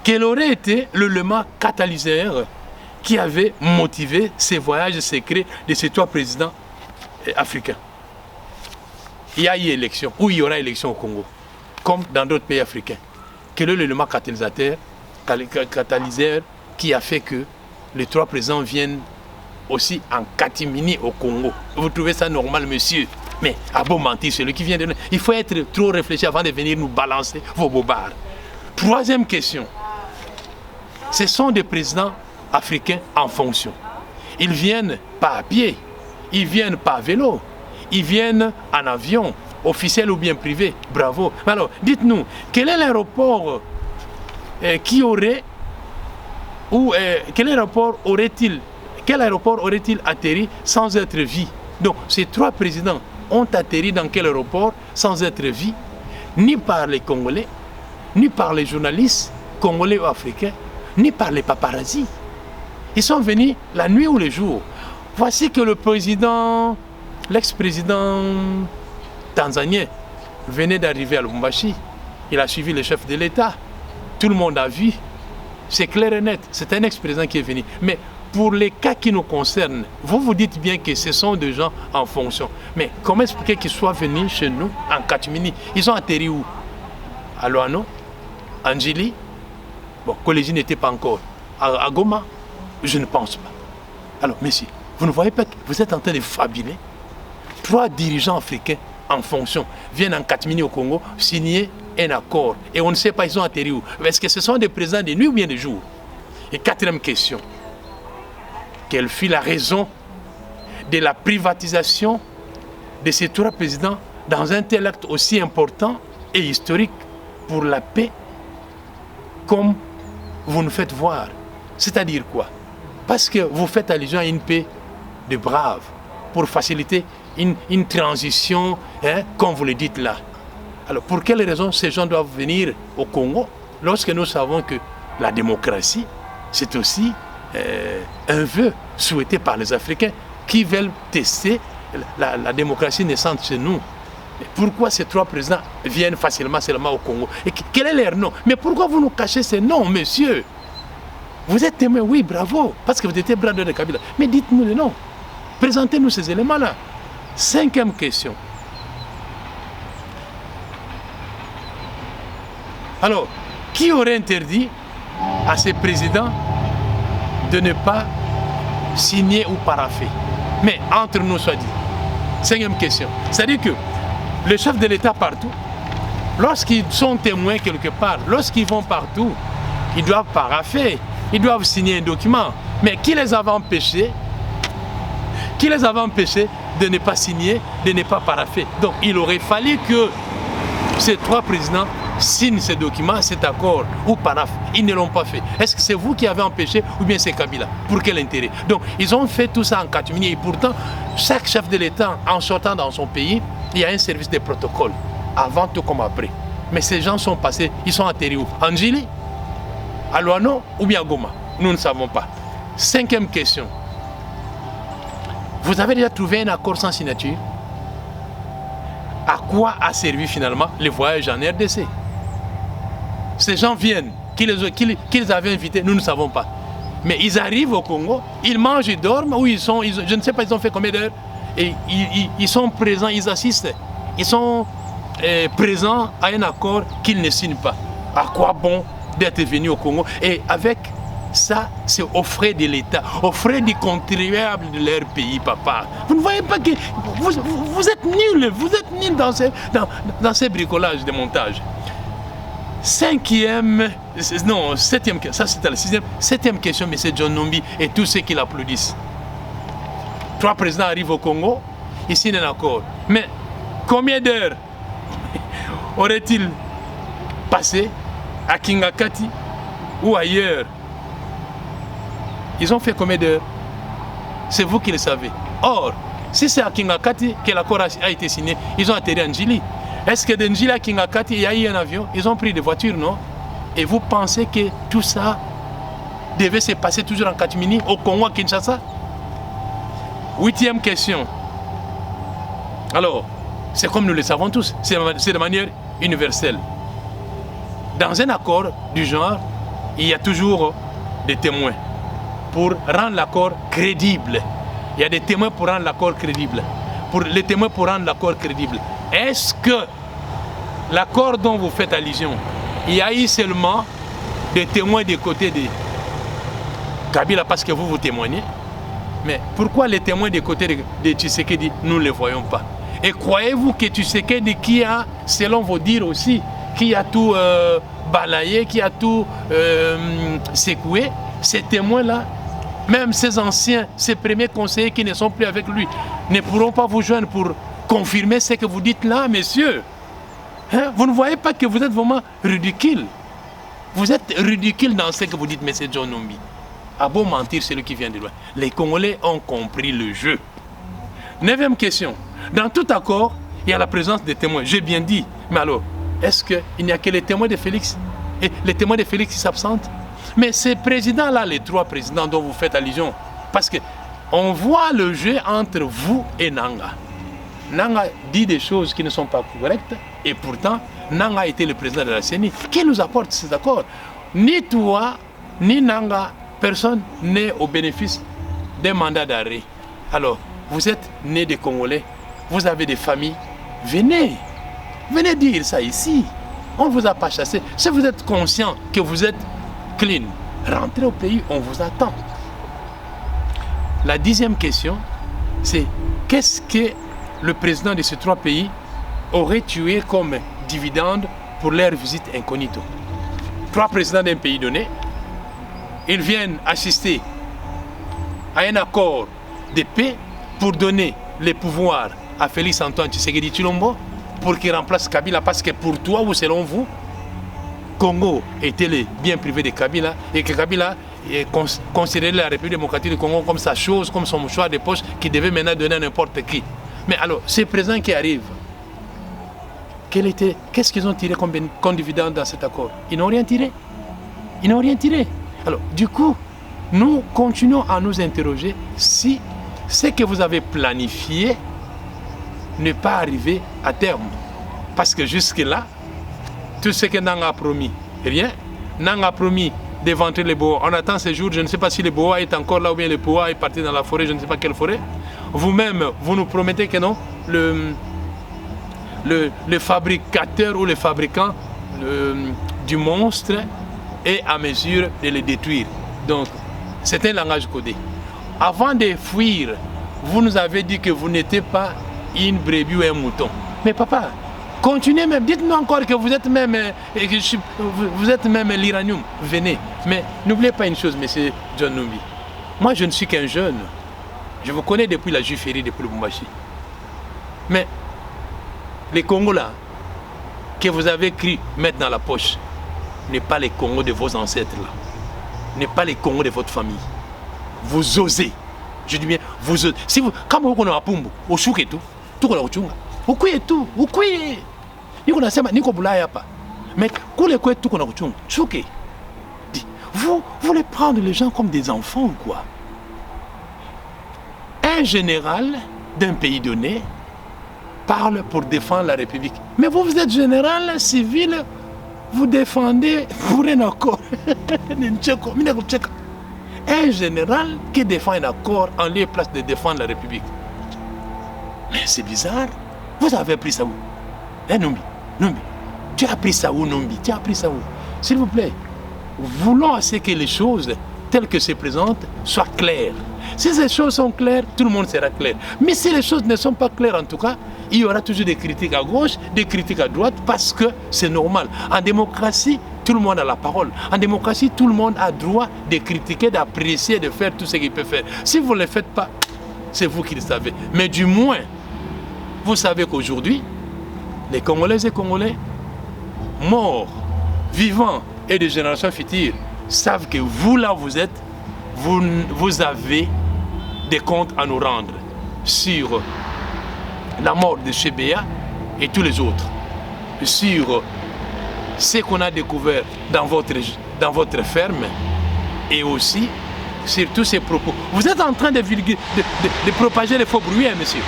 Quel aurait été l'élément catalyseur qui avait motivé ces voyages secrets de ces 3 présidents africains? Il y a eu élection, ou il y aura élection au Congo, comme dans d'autres pays africains. Quel est l'élément catalyseur qui a fait que les 3 présidents viennent aussi en catimini au Congo? Vous trouvez ça normal, monsieur? Mais à beau mentir, celui qui vient de... Il faut être trop réfléchi avant de venir nous balancer vos bobards. Troisième question. Ce sont des présidents africains en fonction. Ils viennent pas à pied, ils viennent pas à vélo, ils viennent en avion, officiel ou bien privé. Bravo. Alors, dites-nous, quel est l'aéroport qui aurait, ou quel aéroport aurait-il atterri sans être vu? Donc, ces 3 présidents ont atterri dans quel aéroport sans être vus, ni par les Congolais, ni par les journalistes congolais ou africains, ni par les paparazzis. Ils sont venus la nuit ou le jour. Voici que le président, l'ex-président tanzanien venait d'arriver à Lubumbashi. Il a suivi le chef de l'État. Tout le monde a vu. C'est clair et net. C'est un ex-président qui est venu. Mais pour les cas qui nous concernent, vous vous dites bien que ce sont des gens en fonction. Mais comment expliquer qu'ils soient venus chez nous en catimini? Ils ont atterri où? À Luano? À Njili? Bon, Collège n'était pas encore. À Goma? Je ne pense pas. Alors, messieurs, vous ne voyez pas que vous êtes en train de fabuler? 3 dirigeants africains en fonction viennent en catimini au Congo signer un accord. Et on ne sait pas, ils ont atterri où? Est-ce que ce sont des présidents de nuit ou bien de jour? Et 4e question. Quelle fut la raison de la privatisation de ces 3 présidents dans un tel acte aussi important et historique pour la paix comme vous nous faites voir? C'est-à-dire quoi? Parce que vous faites allusion à une paix de braves pour faciliter une transition, hein, comme vous le dites là. Alors pour quelles raisons ces gens doivent venir au Congo lorsque nous savons que la démocratie, c'est aussi un vœu souhaité par les Africains qui veulent tester la démocratie naissante chez nous? Mais pourquoi ces 3 présidents viennent facilement seulement au Congo? Et quel est leur nom? Mais pourquoi vous nous cachez ces noms, monsieur? Vous êtes témoin, oui, bravo, parce que vous étiez bras de Kabila. Mais dites-nous les noms. Présentez-nous ces éléments-là. 5e question. Alors, qui aurait interdit à ces présidents de ne pas signer ou paraffer? Mais entre nous, soit dit. 5e question. C'est-à-dire que le chef de l'État partout, lorsqu'ils sont témoins quelque part, lorsqu'ils vont partout, ils doivent paraffer, ils doivent signer un document. Mais qui les avait empêchés? Qui les avait empêchés de ne pas signer, de ne pas paraffer? Donc il aurait fallu que ces 3 présidents signent ce document, cet accord ou paraffent. Ils ne l'ont pas fait. Est-ce que c'est vous qui avez empêché ou bien c'est Kabila? Pour quel intérêt? Donc ils ont fait tout ça en catimini et pourtant chaque chef de l'État en sortant dans son pays, il y a un service de protocole, avant tout comme après. Mais ces gens sont passés, ils sont atterris où? En Njili, à Luano ou bien à Goma? Nous ne savons pas. 5e question. Vous avez déjà trouvé un accord sans signature? À quoi a servi finalement le voyage en RDC? Ces gens viennent, qui les avaient invités, nous ne savons pas. Mais ils arrivent au Congo, ils mangent, ils dorment, ou je ne sais pas, ils ont fait combien d'heures, et ils sont présents, ils assistent. Ils sont présents à un accord qu'ils ne signent pas. À quoi bon d'être venus au Congo? Et avec ça, c'est aux frais de l'État, aux frais des contribuables de leur pays, papa. Vous ne voyez pas que vous êtes nuls, dans ces bricolages de montage. 7e question, ça c'était la 6e. 7e question, M. John Numbi et tous ceux qui l'applaudissent. 3 présidents arrivent au Congo, ils signent un accord. Mais combien d'heures aurait-il passé à Kingakati ou ailleurs, ils ont fait combien d'heures? C'est vous qui le savez. Or, si c'est à Kingakati que l'accord a été signé, ils ont atterri à Njili. Est-ce que de Njili à Kingakati, il y a eu un avion? Ils ont pris des voitures, non? Et vous pensez que tout ça devait se passer toujours en Catimini, au Congo, à Kinshasa? 8e question. Alors, c'est comme nous le savons tous, c'est de manière universelle. Dans un accord du genre, il y a toujours des témoins pour rendre l'accord crédible. Il y a des témoins pour rendre l'accord crédible. Les témoins pour rendre l'accord crédible. Est-ce que l'accord dont vous faites allusion, il y a eu seulement des témoins des côtés de Kabila parce que vous témoignez? Mais pourquoi les témoins des côtés de Tshisekedi, nous ne les voyons pas? Et croyez-vous que Tshisekedi, qui a, selon vos dires aussi, qui a tout balayé, qui a tout secoué, ces témoins-là, même ces anciens, ces premiers conseillers qui ne sont plus avec lui, ne pourront pas vous joindre pour confirmer ce que vous dites là, messieurs. Hein? Vous ne voyez pas que vous êtes vraiment ridicule. Vous êtes ridicule dans ce que vous dites, monsieur John Numbi. À beau mentir, celui qui vient de loin. Les Congolais ont compris le jeu. 9e question. Dans tout accord, il y a la présence des témoins. J'ai bien dit. Mais alors, est-ce qu'il n'y a que les témoins de Félix? Et les témoins de Félix qui s'absentent? Mais ces présidents-là, les 3 présidents dont vous faites allusion, parce qu'on voit le jeu entre vous et Nanga. Nanga dit des choses qui ne sont pas correctes, et pourtant, Nanga était le président de la CENI. Qui nous apporte ces accords? Ni toi, ni Nanga, personne n'est au bénéfice d'un mandat d'arrêt. Alors, vous êtes nés des Congolais, vous avez des familles, venez dire ça ici. On ne vous a pas chassé. Si vous êtes conscient que vous êtes clean, rentrez au pays, on vous attend. La 10e question, c'est qu'est-ce que le président de ces 3 pays aurait tué comme dividende pour leur visite incognito? 3 présidents d'un pays donné, ils viennent assister à un accord de paix pour donner les pouvoirs à Félix Antoine Tshisekedi Tshilombo pour qu'il remplace Kabila, parce que pour toi ou selon vous, Congo était le bien privé de Kabila et que Kabila considérait la République démocratique du Congo comme sa chose, comme son choix de poche qui devait maintenant donner à n'importe qui. Mais alors, ces présidents qui arrivent, qu'est-ce qu'ils ont tiré comme dividende dans cet accord? Ils n'ont rien tiré. Ils n'ont rien tiré. Alors, du coup, nous continuons à nous interroger si ce que vous avez planifié n'est pas arrivé à terme. Parce que jusque-là, tout ce que Nanga a promis, rien. Nanga a promis d'éventrer les boas. On attend ces jours, je ne sais pas si le boa est encore là ou bien le boa est parti dans la forêt, je ne sais pas quelle forêt. Vous-même, vous nous promettez que non, le fabricateur ou le fabricant du monstre est à mesure de le détruire. Donc, c'est un langage codé. Avant de fuir, vous nous avez dit que vous n'étiez pas une brebis ou un mouton. Mais papa, continuez même, dites-nous encore que vous êtes même l'iranium. Venez. Mais n'oubliez pas une chose, monsieur John Numbi. Moi, je ne suis qu'un jeune. Je vous connais depuis la Jufferie, depuis le Lubumbashi. Mais les Congos là, que vous avez cru mettre dans la poche, n'est pas les Congos de vos ancêtres là. N'est pas les Congos de votre famille. Vous osez. Je dis bien, vous osez. Si vous, quand vous connaissez Apumbu, au chouk et tout qu'on a au chunga. Au kui et tout, au kui. Ni qu'on a sema, ni qu'on boulaya pas. Mais qu'on les couette tout qu'on a au chunga. Chouké. Vous voulez prendre les gens comme des enfants ou quoi? Un général d'un pays donné parle pour défendre la République. Mais vous êtes général civil, vous défendez pour un accord. Un général qui défend un accord en lieu et place de défendre la République. Mais c'est bizarre. Vous avez appris ça où? Numbi, tu as appris ça où, Numbi? Tu as appris ça où? S'il vous plaît, voulons à ce que les choses telles que se présentent soient claires. Si ces choses sont claires, tout le monde sera clair. Mais si les choses ne sont pas claires, en tout cas, il y aura toujours des critiques à gauche, des critiques à droite, parce que c'est normal. En démocratie, tout le monde a la parole. En démocratie, tout le monde a droit de critiquer, d'apprécier, de faire tout ce qu'il peut faire. Si vous ne le faites pas, c'est vous qui le savez. Mais du moins, vous savez qu'aujourd'hui, les Congolaises et Congolais, morts, vivants, et des générations futures savent que vous, là où vous êtes, vous avez des comptes à nous rendre sur la mort de Chebea et tous les autres, sur ce qu'on a découvert dans votre ferme et aussi sur tous ces propos. Vous êtes en train de propager les faux bruits, hein, monsieur.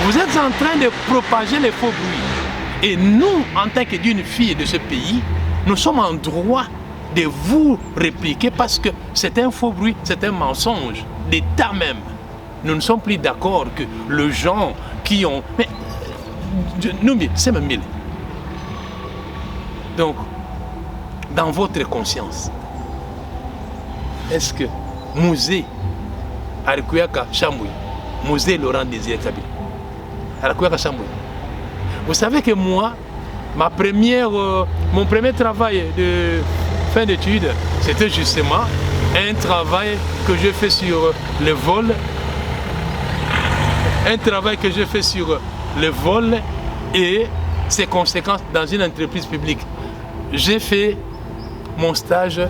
Vous êtes en train de propager les faux bruits. Et nous, en tant que d'une fille de ce pays, nous sommes en droit de vous répliquer parce que c'est un faux bruit, c'est un mensonge d'État même. Nous ne sommes plus d'accord que les gens qui ont... Mais, nous, c'est même mille. Donc, dans votre conscience, est-ce que Musée Arikuyaka Chamboui, Musée Laurent Désiré Kabila, Arikuyaka Chamboui, vous savez que moi, mon premier travail de fin d'études, c'était justement un travail que je fais sur le vol. Un travail que je fais sur le vol et ses conséquences dans une entreprise publique. J'ai fait mon stage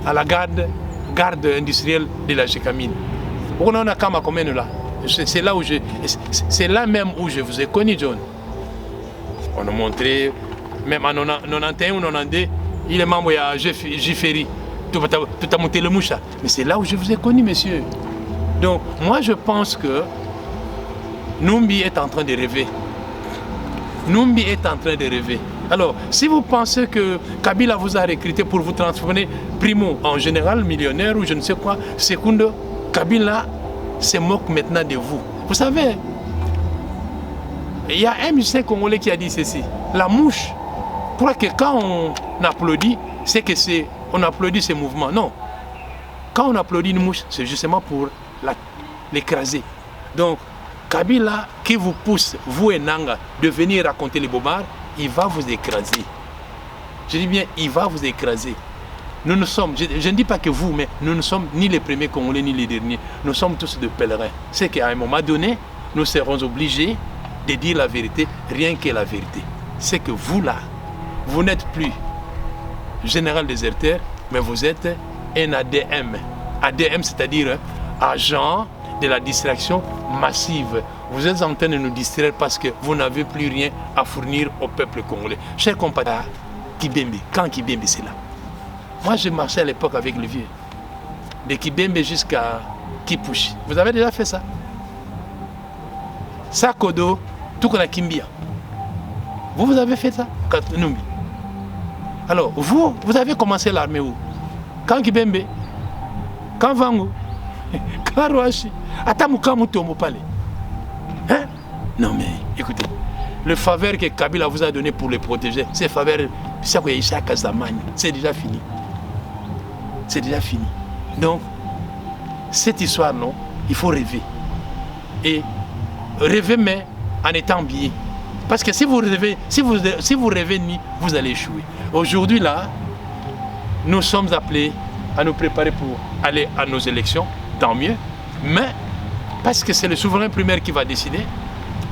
à la garde industrielle de la Gécamine. On a Kama commune là. C'est là même où je vous ai connu, John. On a montré, même en 91 ou 92, il est membre de Jiferi. Tout a monté le moucha. Mais c'est là où je vous ai connu, monsieur. Donc, moi, je pense que Numbi est en train de rêver. Numbi est en train de rêver. Alors, si vous pensez que Kabila vous a recruté pour vous transformer, primo, en général millionnaire ou je ne sais quoi, secondo, Kabila se moque maintenant de vous. Vous savez, il y a un musicien congolais qui a dit ceci. La mouche, pour que quand on applaudit, c'est que on applaudit ce mouvement. Non. Quand on applaudit une mouche, c'est justement pour l'écraser. Donc, Kabila qui vous pousse, vous et Nanga, de venir raconter les bobards, il va vous écraser. Je dis bien, il va vous écraser. Nous ne sommes, je ne dis pas que vous, mais nous ne sommes ni les premiers Congolais, ni les derniers. Nous sommes tous de pèlerins. C'est qu'à un moment donné, nous serons obligés de dire la vérité, rien que la vérité. C'est que vous là, vous n'êtes plus général déserteur, mais vous êtes un ADM. ADM, c'est-à-dire agent de la distraction massive. Vous êtes en train de nous distraire parce que vous n'avez plus rien à fournir au peuple congolais. Chers compatriotes, Kibembe, quand Kibembe c'est là. Moi je marchais à l'époque avec le vieux. De Kibembe jusqu'à Kipushi. Vous avez déjà fait ça? Sakodo, tout comme la Kimbia. Vous avez fait ça? Numbi. Alors, vous avez commencé l'armée où? Quand Kibembe? Quand Vango? Quand Roachi? Atamukamu Tomopale. Hein? Non mais, écoutez, le faveur que Kabila vous a donné pour les protéger, ces faveurs, c'est déjà fini. C'est déjà fini. Donc, cette histoire, non, il faut rêver. Et rêver, mais en étant bien. Parce que si vous rêvez ni, vous allez échouer. Aujourd'hui, là, nous sommes appelés à nous préparer pour aller à nos élections, tant mieux. Mais, parce que c'est le souverain primaire qui va décider,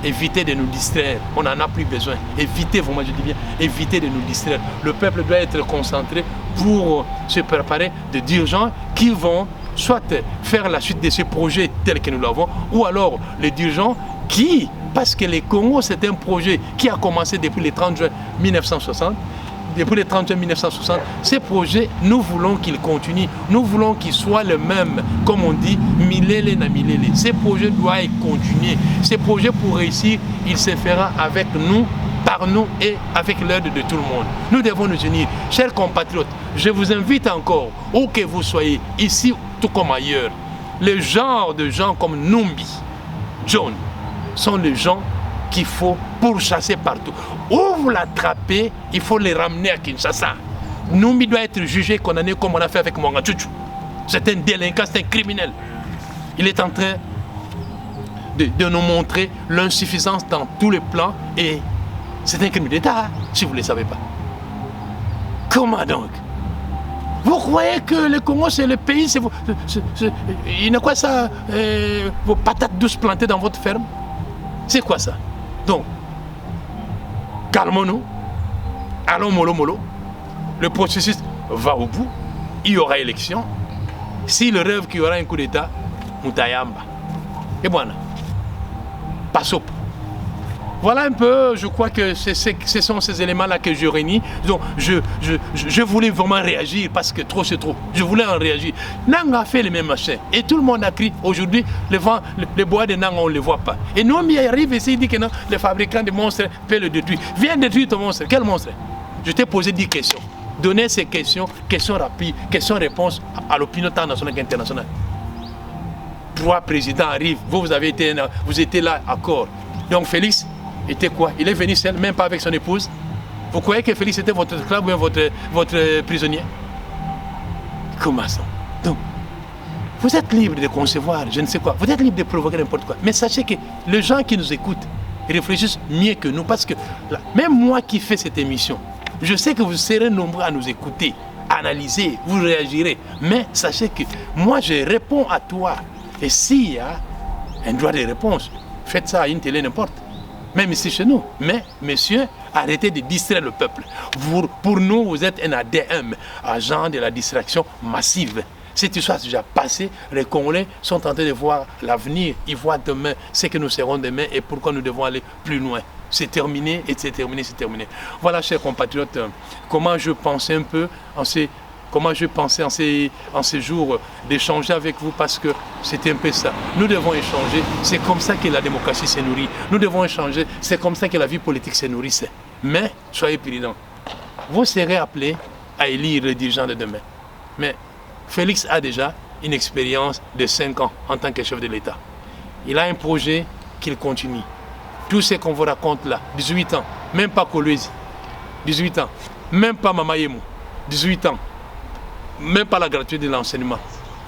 évitez de nous distraire. On n'en a plus besoin. Évitez, moi je dis bien, évitez de nous distraire. Le peuple doit être concentré pour se préparer de dirigeants qui vont soit faire la suite de ce projet tel que nous l'avons, ou alors les dirigeants qui, parce que le Congo c'est un projet qui a commencé depuis le 30 juin 1960, depuis le 30 juin 1960, ces projets, nous voulons qu'ils continuent, nous voulons qu'ils soient les mêmes, comme on dit, milele na milele. Ces projets doivent continuer. Ces projets, pour réussir, il se fera avec nous, par nous et avec l'aide de tout le monde. Nous devons nous unir. Chers compatriotes, je vous invite encore, où que vous soyez, ici tout comme ailleurs, le genre de gens comme Numbi, John, sont les gens qu'il faut pourchasser partout. Où vous l'attrapez, il faut les ramener à Kinshasa. Numbi doit être jugé, condamné comme on a fait avec Mwanga Tchouchou. C'est un délinquant, c'est un criminel. Il est en train de nous montrer l'insuffisance dans tous les plans et c'est un crime d'État, si vous ne le savez pas. Comment donc? Vous croyez que le Congo c'est le pays, il n'est quoi ça, vos patates douces plantées dans votre ferme? C'est quoi ça? Donc, calmons-nous, allons mollo mollo. Le processus va au bout, il y aura élection. S'il rêve qu'il y aura un coup d'État, Moutayamba. Et voilà. Passop. Voilà un peu, je crois que ce sont ces éléments-là que je réunis. Donc, je voulais vraiment réagir parce que trop c'est trop. Je voulais en réagir. Nang a fait le même machin. Et tout le monde a crié. Aujourd'hui, les bois de Nang, on ne les voit pas. Et nous, on y arrive ici, il dit que non, les fabricants de monstres peuvent le détruire. Viens détruire ton monstre. Quel monstre? Je t'ai posé 10 questions. Donnez ces questions, questions rapides, questions-réponses à l'opinion tant nationale qu'internationale. 3 présidents arrivent. Vous étiez là à corps. Donc, Félix était quoi? Il est venu seul, même pas avec son épouse. Vous croyez que Félix était votre esclave ou votre prisonnier? Comment ça? Donc, vous êtes libre de concevoir, je ne sais quoi. Vous êtes libre de provoquer n'importe quoi. Mais sachez que les gens qui nous écoutent réfléchissent mieux que nous. Parce que là, même moi qui fais cette émission, je sais que vous serez nombreux à nous écouter, analyser, vous réagirez. Mais sachez que moi, je réponds à toi. Et s'il y a un droit de réponse, faites ça à une télé, n'importe. Même ici chez nous. Mais, messieurs, arrêtez de distraire le peuple. Pour nous, vous êtes un ADM, agent de la distraction massive. Cette histoire est déjà passée. Les Congolais sont en train de voir l'avenir. Ils voient demain ce que nous serons demain et pourquoi nous devons aller plus loin. C'est terminé et c'est terminé, c'est terminé. Voilà, chers compatriotes, comment je pensais un peu en ces jours d'échanger avec vous parce que c'était un peu ça. Nous devons échanger, c'est comme ça que la démocratie se nourrit. Nous devons échanger, c'est comme ça que la vie politique se nourrit. Mais, soyez prudents. Vous serez appelés à élire le dirigeant de demain. Mais Félix a déjà une expérience de 5 ans en tant que chef de l'État. Il a un projet qu'il continue. Tout ce qu'on vous raconte là, 18 ans, même pas Kolwezi, 18 ans, même pas Mamayemo, 18 ans. Même pas la gratuité de l'enseignement.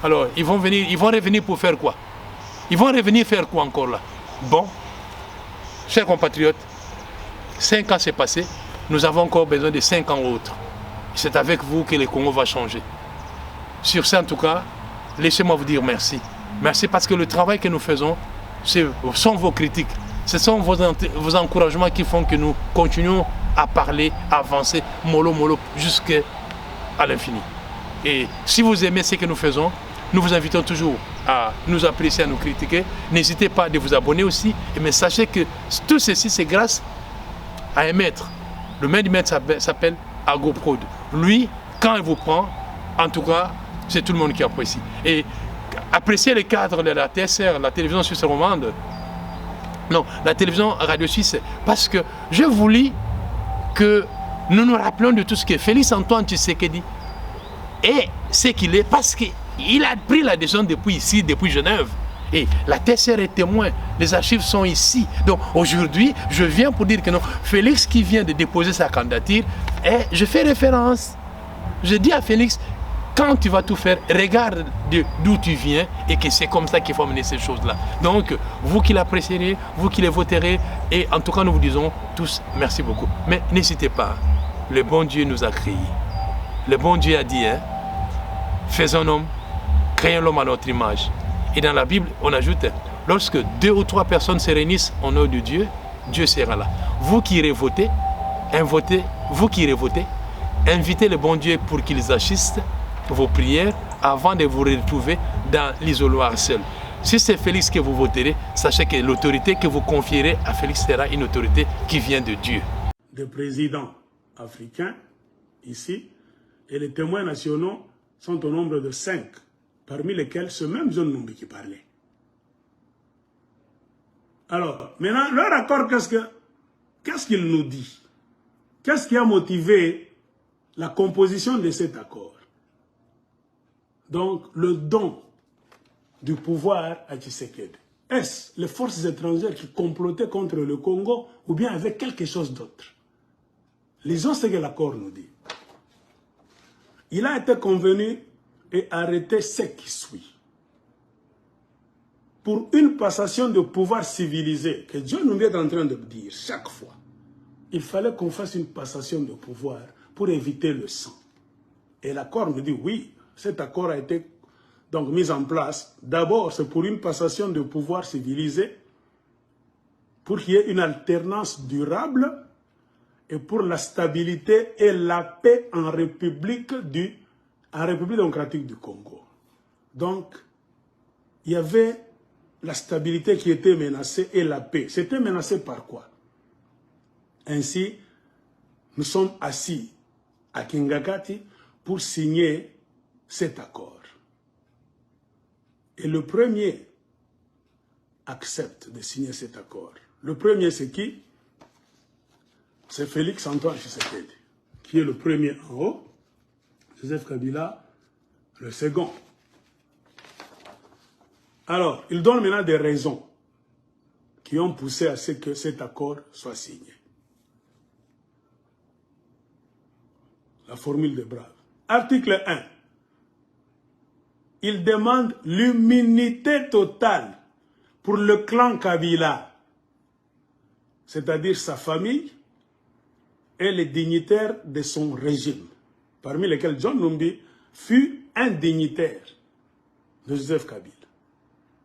Alors, ils vont revenir pour faire quoi? Ils vont revenir faire quoi encore là? Bon, chers compatriotes, 5 ans s'est passé, nous avons encore besoin de 5 ans autres. C'est avec vous que le Congo va changer. Sur ça, en tout cas, laissez-moi vous dire merci. Merci parce que le travail que nous faisons, ce sont vos critiques, ce sont vos encouragements qui font que nous continuons à parler, à avancer, mollo, jusqu'à l'infini. Et si vous aimez ce que nous faisons, nous vous invitons toujours à nous apprécier, à nous critiquer. N'hésitez pas à vous abonner aussi. Mais sachez que tout ceci, c'est grâce à un maître. Le maître du maître s'appelle AgroProd. Lui, quand il vous prend, en tout cas, c'est tout le monde qui apprécie. Et appréciez les cadres de la TSR, la télévision suisse romande, non, la télévision radio suisse, parce que je voulais que nous nous rappelions de tout ce que Félix Antoine Tshisekedi et ce qu'il est, parce qu'il a pris la décision depuis ici, depuis Genève. Et la TSR est témoin, les archives sont ici. Donc aujourd'hui, je viens pour dire que non, Félix qui vient de déposer sa candidature, et je fais référence. Je dis à Félix, quand tu vas tout faire, regarde d'où tu viens et que c'est comme ça qu'il faut mener ces choses-là. Donc, vous qui l'apprécierez, vous qui les voterez, et en tout cas, nous vous disons tous merci beaucoup. Mais n'hésitez pas, le bon Dieu nous a créés. Le bon Dieu a dit, faisons l'homme, créons l'homme à notre image. Et dans la Bible, on ajoute, lorsque 2 ou 3 personnes se réunissent au nom de Dieu, Dieu sera là. Vous qui irez voter, invitez le bon Dieu pour qu'ils assistent vos prières avant de vous retrouver dans l'isoloir seul. Si c'est Félix que vous voterez, sachez que l'autorité que vous confierez à Félix sera une autorité qui vient de Dieu. Des présidents africains, ici, et les témoins nationaux sont au nombre de 5, parmi lesquels ce même John Numbi qui parlait. Alors, maintenant, leur accord, qu'est-ce qu'il nous dit? Qu'est-ce qui a motivé la composition de cet accord? Donc, le don du pouvoir à Tshisekedi. Est-ce les forces étrangères qui complotaient contre le Congo ou bien avec quelque chose d'autre? Lisons ce que l'accord nous dit. Il a été convenu et arrêté ce qui suit. Pour une passation de pouvoir civilisé, que Dieu nous est en train de dire chaque fois, il fallait qu'on fasse une passation de pouvoir pour éviter le sang. Et l'accord nous dit oui, cet accord a été donc mis en place. D'abord, c'est pour une passation de pouvoir civilisé, pour qu'il y ait une alternance durable et pour la stabilité et la paix en République démocratique du Congo. Donc, il y avait la stabilité qui était menacée et la paix. C'était menacé par quoi? Ainsi, nous sommes assis à Kingakati pour signer cet accord. Et le premier accepte de signer cet accord. Le premier, c'est qui? C'est Félix Antoine Tshisekedi, qui est le premier en haut. Joseph Kabila, le second. Alors, il donne maintenant des raisons qui ont poussé à ce que cet accord soit signé. La formule des braves. Article 1. Il demande l'immunité totale pour le clan Kabila, c'est-à-dire sa famille et les dignitaires de son régime, parmi lesquels John Numbi fut un dignitaire de Joseph Kabila.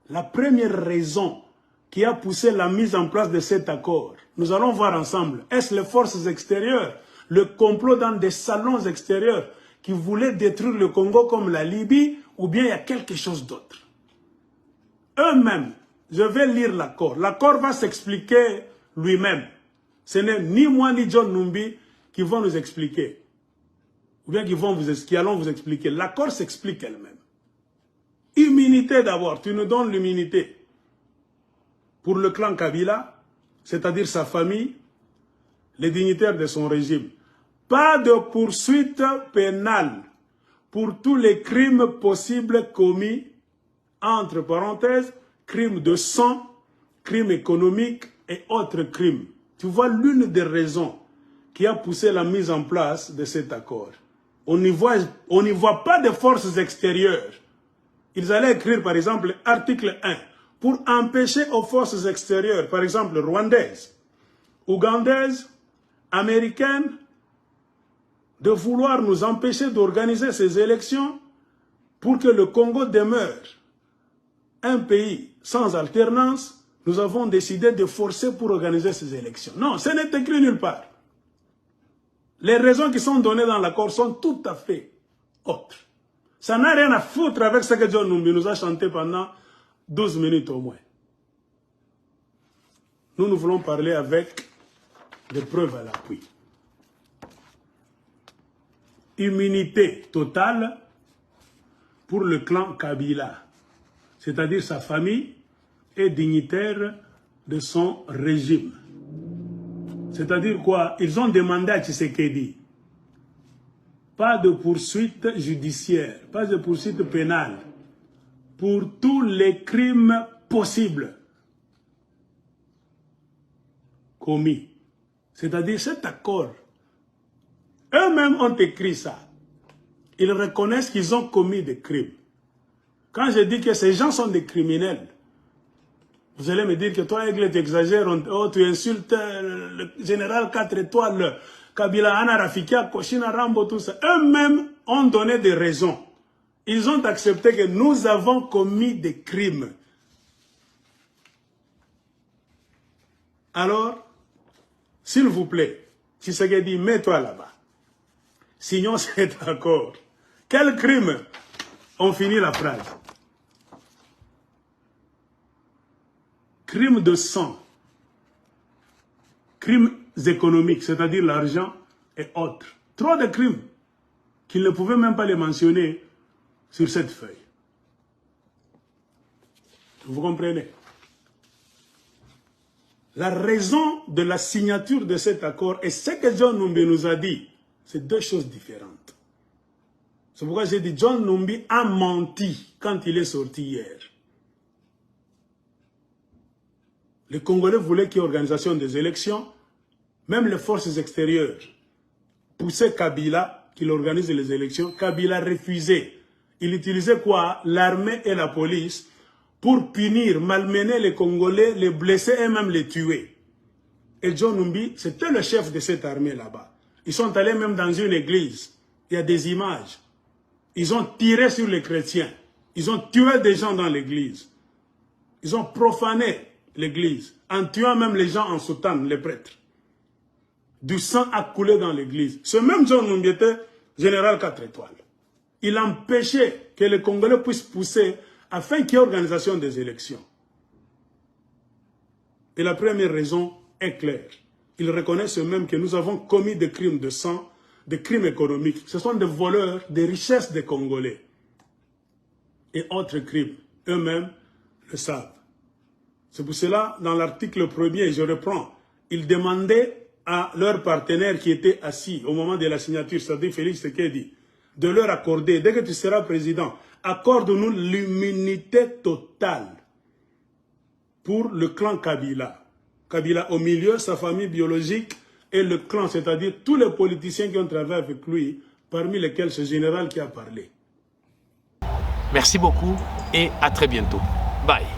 La première raison qui a poussé la mise en place de cet accord, nous allons voir ensemble, est-ce les forces extérieures, le complot dans des salons extérieurs qui voulaient détruire le Congo comme la Libye, ou bien il y a quelque chose d'autre? Eux-mêmes, je vais lire l'accord. L'accord va s'expliquer lui-même. Ce n'est ni moi ni John Numbi qui vont nous expliquer. Ou bien qui allons vous expliquer. L'accord s'explique elle-même. Immunité d'abord. Tu nous donnes l'immunité pour le clan Kabila, c'est-à-dire sa famille, les dignitaires de son régime. Pas de poursuite pénale pour tous les crimes possibles commis, entre parenthèses, crimes de sang, crimes économiques et autres crimes. Tu vois l'une des raisons qui a poussé la mise en place de cet accord. On n'y voit pas de forces extérieures. Ils allaient écrire par exemple article 1 pour empêcher aux forces extérieures, par exemple rwandaises, ougandaises, américaines, de vouloir nous empêcher d'organiser ces élections pour que le Congo demeure un pays sans alternance. Nous avons décidé de forcer pour organiser ces élections. Non, ce n'est écrit nulle part. Les raisons qui sont données dans l'accord sont tout à fait autres. Ça n'a rien à foutre avec ce que John Numbi nous a chanté pendant 12 minutes au moins. Nous voulons parler avec des preuves à l'appui. Immunité totale pour le clan Kabila, c'est-à-dire sa famille et dignitaires de son régime. C'est-à-dire quoi? Ils ont demandé à Tshisekedi pas de poursuite judiciaire, pas de poursuite pénale pour tous les crimes possibles commis. C'est-à-dire cet accord, eux-mêmes ont écrit ça. Ils reconnaissent qu'ils ont commis des crimes. Quand je dis que ces gens sont des criminels, vous allez me dire que toi, Aigle, tu exagères, tu insultes le général 4 étoiles, Kabila, Ana Rafika, Koshina Rambo, tout ça. Eux-mêmes ont donné des raisons. Ils ont accepté que nous avons commis des crimes. Alors, s'il vous plaît, Tshisekedi, mets-toi là-bas. Signons cet accord. Quel crime? On finit la phrase. Crimes de sang, crimes économiques, c'est-à-dire l'argent et autres. Trop de crimes qu'ils ne pouvaient même pas les mentionner sur cette feuille. Vous comprenez? La raison de la signature de cet accord et ce que John Numbi nous a dit, c'est deux choses différentes. C'est pourquoi j'ai dit John Numbi a menti quand il est sorti hier. Les Congolais voulaient qu'il y ait organisation des élections, même les forces extérieures poussaient Kabila qu'il organise les élections. Kabila refusait. Il utilisait quoi? L'armée et la police pour punir, malmener les Congolais, les blesser et même les tuer. Et John Numbi, c'était le chef de cette armée là-bas. Ils sont allés même dans une église. Il y a des images. Ils ont tiré sur les chrétiens. Ils ont tué des gens dans l'église. Ils ont profané l'église, en tuant même les gens en soutane, les prêtres. Du sang a coulé dans l'église. Ce même John Numbi était général 4 étoiles. Il empêchait que les Congolais puissent pousser afin qu'il y ait organisation des élections. Et la première raison est claire. Ils reconnaissent eux-mêmes que nous avons commis des crimes de sang, des crimes économiques. Ce sont des voleurs des richesses des Congolais. Et autres crimes, eux-mêmes le savent. C'est pour cela, dans l'article 1er, je reprends, ils demandaient à leurs partenaires qui étaient assis au moment de la signature, c'est-à-dire Félix Tshisekedi, de leur accorder, dès que tu seras président, accorde-nous l'immunité totale pour le clan Kabila. Kabila au milieu, sa famille biologique et le clan, c'est-à-dire tous les politiciens qui ont travaillé avec lui, parmi lesquels ce général qui a parlé. Merci beaucoup et à très bientôt. Bye.